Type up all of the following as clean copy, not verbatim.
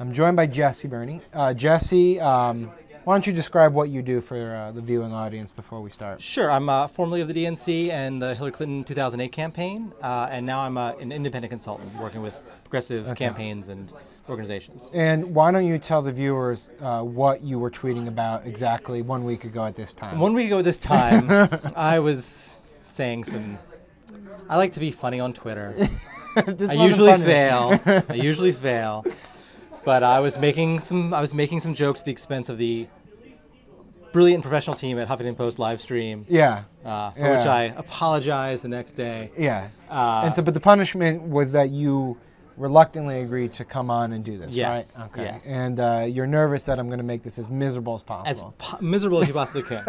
I'm joined by Jesse Berney. Jesse, why don't you describe what you do for the viewing audience before we start? Sure. I'm formerly of the DNC and the Hillary Clinton 2008 campaign, and now I'm an independent consultant working with progressive campaigns and organizations. And why don't you tell the viewers what you were tweeting about exactly 1 week ago at this time? 1 week ago at this time, I was saying I like to be funny on Twitter. I usually fail. But I was making some jokes at the expense of the brilliant professional team at HuffPost live stream. Yeah. For which I apologized the next day. Yeah. But the punishment was that you reluctantly agreed to come on and do this, yes. right? Okay. Yes. And you're nervous that I'm going to make this as miserable as possible. As miserable as you possibly can.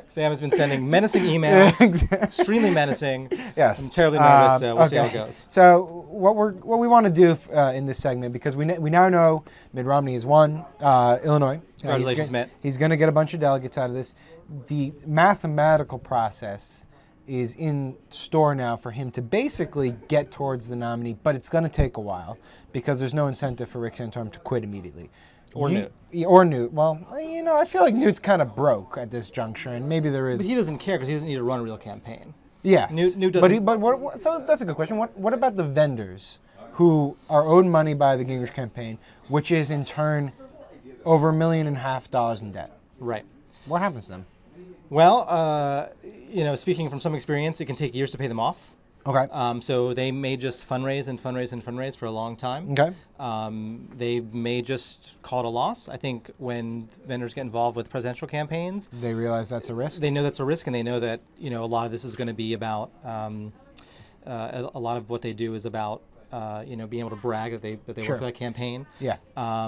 Sam has been sending menacing emails, extremely menacing. Yes. I'm terribly nervous. We'll see how it goes. So what we want to do in this segment, because we now know Mitt Romney has won Illinois. Congratulations, Mitt. He's going to get a bunch of delegates out of this. The mathematical process is in store now for him to basically get towards the nominee, but it's going to take a while because there's no incentive for Rick Santorum to quit immediately. Or Newt. Or Newt. Well, you know, I feel like Newt's kind of broke at this juncture, and maybe there is. But he doesn't care because he doesn't need to run a real campaign. Yes. Newt doesn't. So that's a good question. What about the vendors who are owed money by the Gingrich campaign, which is in turn over $1.5 million in debt? Right. What happens to them? Well, you know, speaking from some experience, it can take years to pay them off. Okay. So they may just fundraise and fundraise and fundraise for a long time. Okay. They may just call it a loss. I think when vendors get involved with presidential campaigns, they realize that's a risk. They know that's a risk, and they know that a lot of this is going to be about a lot of what they do is about being able to brag that they work for that campaign. Yeah.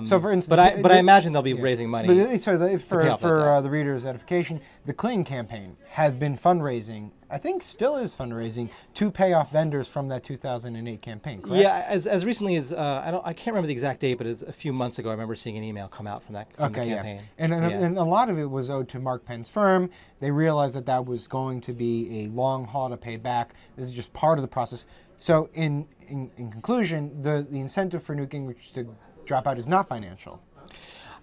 So for instance, but I imagine they'll be raising money. But for the reader's edification, the Clinton campaign has been fundraising. I think still is fundraising to pay off vendors from that 2008 campaign. Correct? Yeah, as recently as I can't remember the exact date, but a few months ago, I remember seeing an email come out from the campaign. Yeah. And a lot of it was owed to Mark Penn's firm. They realized that was going to be a long haul to pay back. This is just part of the process. So in conclusion, the incentive for Newt Gingrich to drop out is not financial.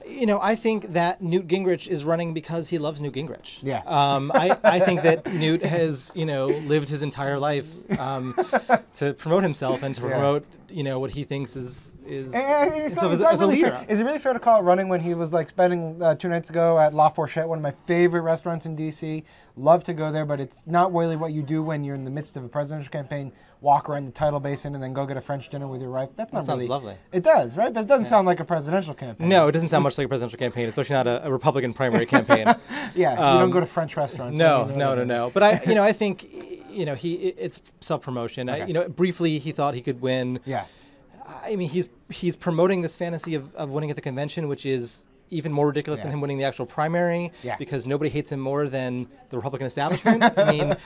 You know, I think that Newt Gingrich is running because he loves Newt Gingrich. Yeah. I think that Newt has, lived his entire life to promote himself and to promote, what he thinks is as a leader. Is it really fair to call it running when he was like spending 2 nights ago at La Fourchette, one of my favorite restaurants in D.C.? Love to go there, but it's not really what you do when you're in the midst of a presidential campaign. Walk around the tidal basin and then go get a French dinner with your wife. That sounds lovely. It does, right? But it doesn't sound like a presidential campaign. No, it doesn't sound much like a presidential campaign, especially not a Republican primary campaign. Yeah, you don't go to French restaurants. No. But I think, it's self-promotion. Okay. Briefly he thought he could win. Yeah. I mean, he's promoting this fantasy of winning at the convention, which is even more ridiculous than him winning the actual primary, because nobody hates him more than the Republican establishment. I mean,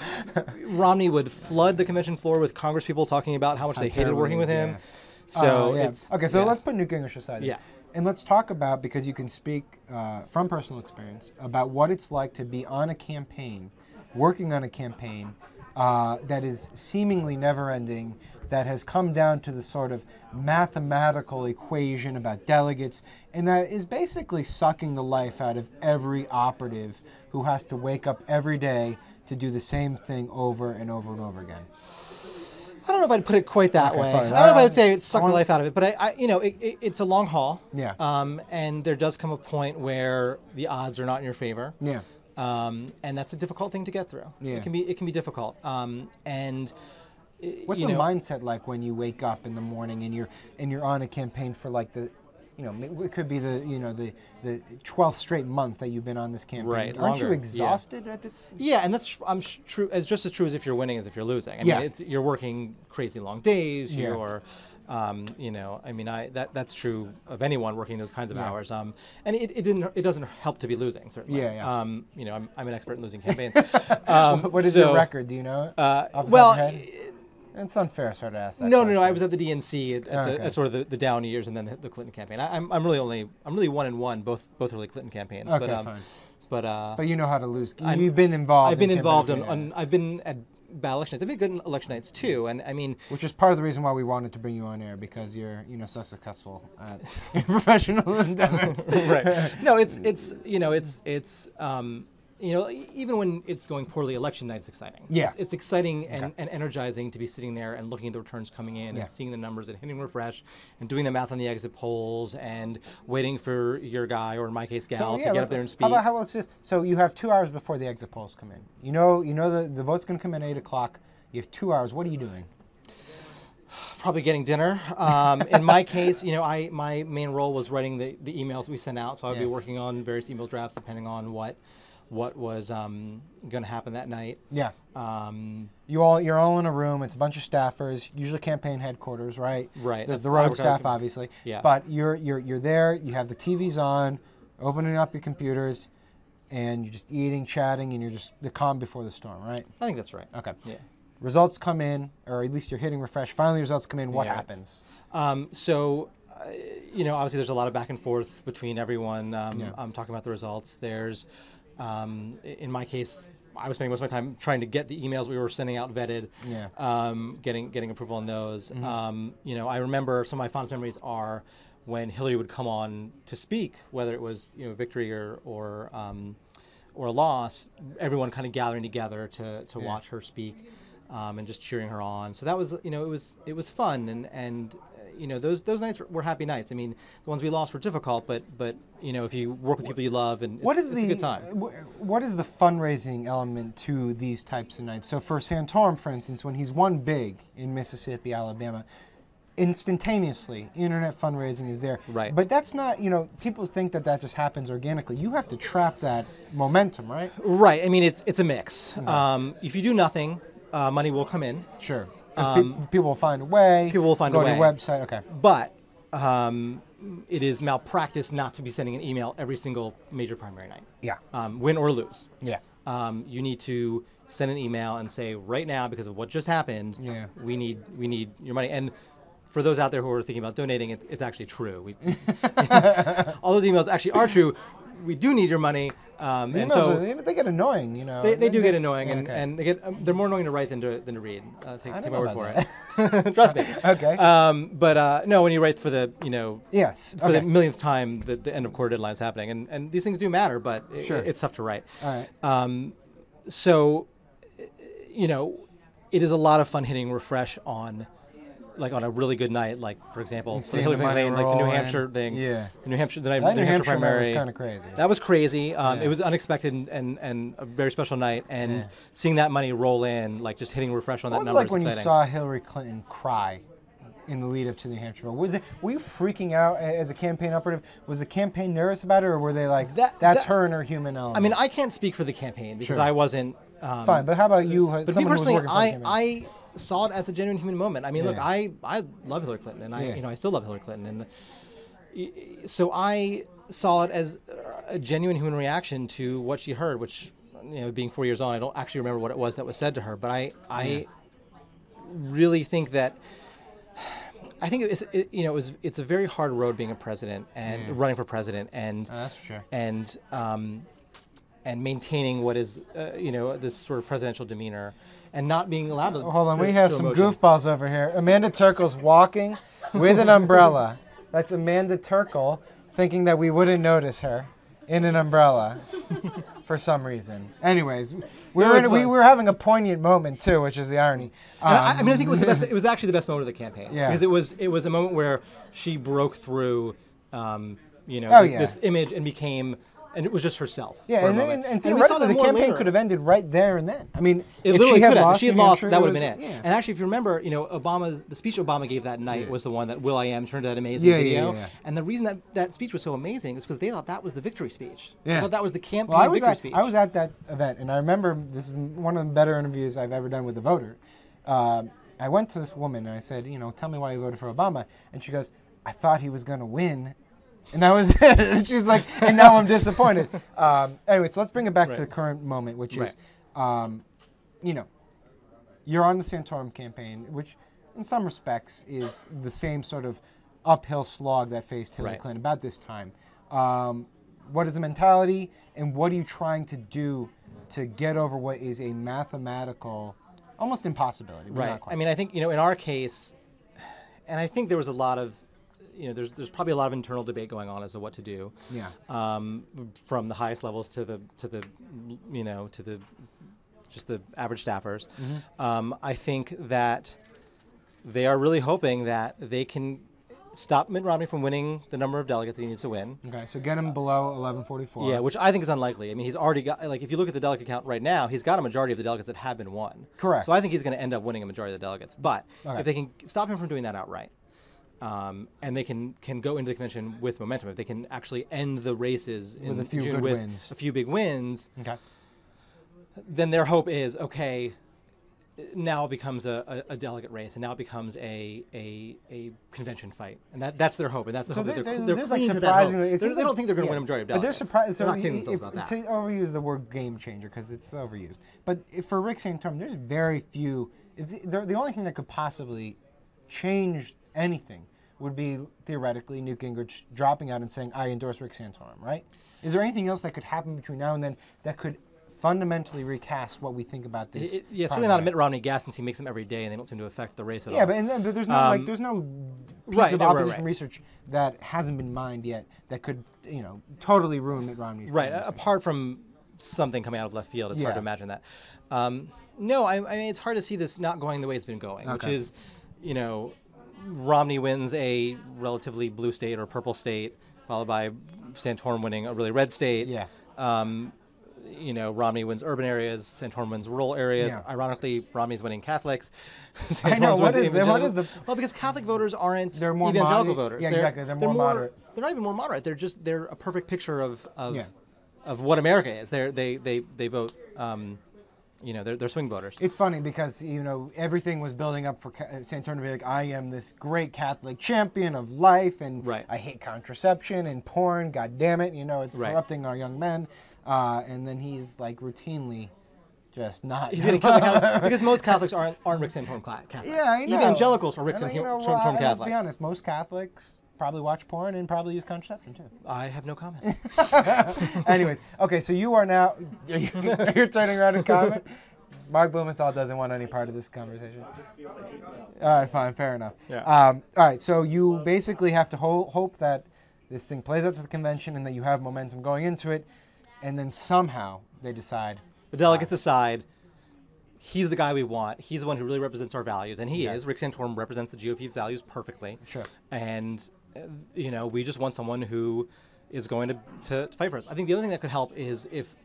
Romney would flood the convention floor with Congress people talking about how much they hated working with him. So it's okay. So let's put Newt Gingrich aside. Yeah. And let's talk about, because you can speak from personal experience about what it's like to be on a campaign, working on a campaign that is seemingly never-ending, that has come down to the sort of mathematical equation about delegates, and that is basically sucking the life out of every operative who has to wake up every day to do the same thing over and over and over again. I don't know if I'd put it quite that way. Fine. I don't know if I'd say it sucked the life out of it, but it's a long haul. Yeah. And there does come a point where the odds are not in your favor. Yeah. And that's a difficult thing to get through. Yeah. It can be difficult. What's the mindset like when you wake up in the morning and you're on a campaign for like the, it could be the 12th straight month that you've been on this campaign. Right. Aren't you exhausted at the? Yeah, and that's true. Just as true as if you're winning as if you're losing. I mean, you're working crazy long days. You're, that's true of anyone working those kinds of hours. And it doesn't help to be losing, certainly. Yeah. I'm an expert in losing campaigns. What is your record? Do you know it? It's unfair sort of ask that. No. I was at the DNC at sort of the down years, and then the Clinton campaign. I'm really 1-1, both really Clinton campaigns. Okay, fine. But you know how to lose. You've been involved. I've been involved I've been at bad election nights. They've been good election nights too. And I mean, which is part of the reason why we wanted to bring you on air, because you're so successful at your professional endeavors. Right. No, it's even when it's going poorly, election night is exciting. Yeah. It's exciting and energizing to be sitting there and looking at the returns coming in and seeing the numbers and hitting refresh and doing the math on the exit polls and waiting for your guy, or in my case, gal, to get up there and speak. How about this? So you have 2 hours before the exit polls come in. You know the vote's going to come in at 8 o'clock. You have 2 hours. What are you doing? Probably getting dinner. In my case, my main role was writing the emails we sent out, so I'd be working on various email drafts depending on what was going to happen that night. Yeah. You're all in a room. It's a bunch of staffers, usually campaign headquarters, right? Right. There's the road staff, obviously. Yeah. But you're there. You have the TVs on, opening up your computers, and you're just eating, chatting, and you're just the calm before the storm, right? I think that's right. Okay. Yeah. Results come in, or at least you're hitting refresh. Finally, results come in. What happens? Obviously there's a lot of back and forth between everyone. I'm talking about the results. There's, in my case, I was spending most of my time trying to get the emails we were sending out vetted, getting approval on those. I remember some of my fondest memories are when Hillary would come on to speak, whether it was victory or a loss, everyone kind of gathering together to watch her speak. And just cheering her on. So that was, it was fun, and those nights were happy nights. I mean, the ones we lost were difficult, but if you work with people you love, and it's a good time. What is the fundraising element to these types of nights? So for Santorum, for instance, when he's won big in Mississippi, Alabama, instantaneously, internet fundraising is there. Right. But that's not, people think that just happens organically. You have to trap that momentum, right? Right. I mean, it's a mix. If you do nothing, money will come in. Sure. People will find a way. People will find a way. Go to your website. Okay. But it is malpractice not to be sending an email every single major primary night. Yeah. Win or lose. Yeah. You need to send an email and say, right now, because of what just happened, we need your money. And for those out there who are thinking about donating, it's actually true. All those emails actually are true. We do need your money. And so they get annoying, They do get annoying, and they're more annoying to write than to read. Take my word for it. Trust me. Okay. No, when you write for the for the millionth time, the end of quarter deadline is happening, and these things do matter, but it's tough to write. All right. It is a lot of fun hitting refresh on a really good night, like for example, the Hillary Clinton, like the New Hampshire thing, the New Hampshire primary. Was kind of crazy. That was crazy. It was unexpected and a very special night, and seeing that money roll in, like just hitting refresh on that number. What was it like when you saw Hillary Clinton cry in the lead up to the New Hampshire vote? Were you freaking out as a campaign operative? Was the campaign nervous about it, or were they like, that's her and her human element? I mean, I can't speak for the campaign because I wasn't. Fine, but how about you? But me personally, I saw it as a genuine human moment. I mean, look, I love Hillary Clinton, and I still love Hillary Clinton, and so I saw it as a genuine human reaction to what she heard. Which, being 4 years on, I don't actually remember what it was that was said to her, but I really think that. I think it's a very hard road being a president and running for president, and that's for sure. And maintaining what is this sort of presidential demeanor. And not being allowed to. Hold on, we have some goofballs over here. Amanda Turkle's walking with an umbrella. That's Amanda Turkle thinking that we wouldn't notice her in an umbrella for some reason. Anyways, we were having a poignant moment too, which is the irony. I think it was the best. It was actually the best moment of the campaign. Yeah. Because it was a moment where she broke through, this image and became. And it was just herself. Yeah, and theoretically, the campaign could have ended right there and then. I mean, if she had lost, that would have been it. Yeah. And actually, if you remember, the speech Obama gave that night was the one that Will.i.am turned to that amazing video. Yeah. And the reason that speech was so amazing is because they thought that was the victory speech. Yeah. They thought that was the campaign victory speech. I was at that event, and I remember this is one of the better interviews I've ever done with a voter. I went to this woman, and I said, tell me why you voted for Obama. And she goes, I thought he was going to win. And that was it. And she's like, and now I'm disappointed. Anyway, so let's bring it back to the current moment, which is, you're on the Santorum campaign, which in some respects is the same sort of uphill slog that faced Hillary Clinton about this time. What is the mentality, and what are you trying to do to get over what is a mathematical almost impossibility. But Right. Not quite. I mean, I think, in our case, and I think there was a lot of, there's probably a lot of internal debate going on as to what to do. Yeah. From the highest levels to the just the average staffers. I think that they are really hoping that they can stop Mitt Romney from winning the number of delegates that he needs to win. Okay, so get him below 1144. Yeah, which I think is unlikely. I mean, he's already got, if you look at the delegate count right now, he's got a majority of the delegates that have been won. Correct. So I think he's going to end up winning a majority of the delegates. But if they can stop him from doing that outright, and they can go into the convention with momentum, if they can actually end the races with a few June good with wins, a few big wins, okay, then their hope is, okay, now it becomes a delegate race, and now it becomes a convention fight, and that's their hope, and that's the hope that they're clinging to that hope. They don't think they're going to win a majority of delegates. But they're surprised. So they're not kidding themselves about that. To overuse the word game changer, because it's overused, but for Rick Santorum, there's very few. The only thing that could possibly change anything would be theoretically Newt Gingrich dropping out and saying, "I endorse Rick Santorum." Right? Is there anything else that could happen between now and then that could fundamentally recast what we think about this? Yeah, certainly not a Mitt Romney gas, since he makes them every day and they don't seem to affect the race at all. Yeah, but there's no there's no piece of opposition research that hasn't been mined yet that could totally ruin Mitt Romney's candidacy. Apart from something coming out of left field, it's hard to imagine that. No, I mean it's hard to see this not going the way it's been going, which is, Romney wins a relatively blue state or purple state, followed by Santorum winning a really red state. Yeah. Romney wins urban areas, Santorum wins rural areas. Yeah. Ironically, Romney's winning Catholics. I know. What is the? Well, because Catholic voters aren't They're more evangelical voters. Yeah, exactly. They're more moderate. They're not even more moderate. They're a perfect picture of what America is. They vote. They're swing voters. It's funny because everything was building up for Santorum to be like, I am this great Catholic champion of life, and I hate contraception and porn. God damn it, it's corrupting our young men. And then he's like routinely just not. He's going to kill the Catholics because most Catholics aren't Rick Santorum Catholics. Yeah, I know. Evangelicals are Rick Santorum Catholics. Let's be honest, most Catholics probably watch porn and probably use contraception too. I have no comment. Anyways, okay, so you are now, you're turning around and comment. Mark Blumenthal doesn't want any part of this conversation. All right, fine, fair enough. Yeah. All right, so you basically have to hope that this thing plays out to the convention and that you have momentum going into it, and then somehow they decide. The delegates decide, he's the guy we want. He's the one who really represents our values, and he is. Rick Santorum represents the GOP values perfectly. Sure. And, we just want someone who is going to fight for us. I think the other thing that could help is if,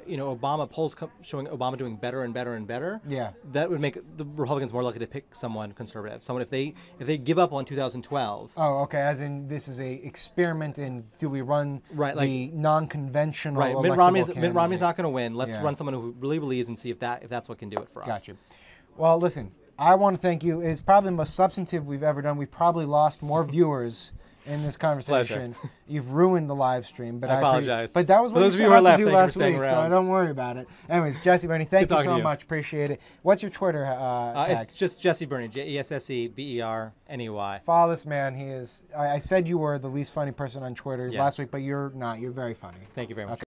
Obama polls showing Obama doing better and better and better. Yeah. That would make the Republicans more likely to pick someone conservative. Someone if they give up on 2012. Oh, okay. As in, this is a experiment in do we run the non-conventional? Right. Mitt Romney's not going to win. Let's run someone who really believes and see if that's what can do it for us. Gotcha. Well, listen, I want to thank you. It's probably the most substantive we've ever done. We've probably lost more viewers in this conversation. Pleasure. You've ruined the live stream, but I apologize. But that was what those you of you who are to left, do thank you for last staying week, around. so don't worry about it. Anyways, Jesse Berney, thank you so much. Appreciate it. What's your Twitter tag? It's just Jesse Berney, JESSEBERNEY. Follow this man. He is. I said you were the least funny person on Twitter last week, but you're not. You're very funny. Thank you very much. Okay.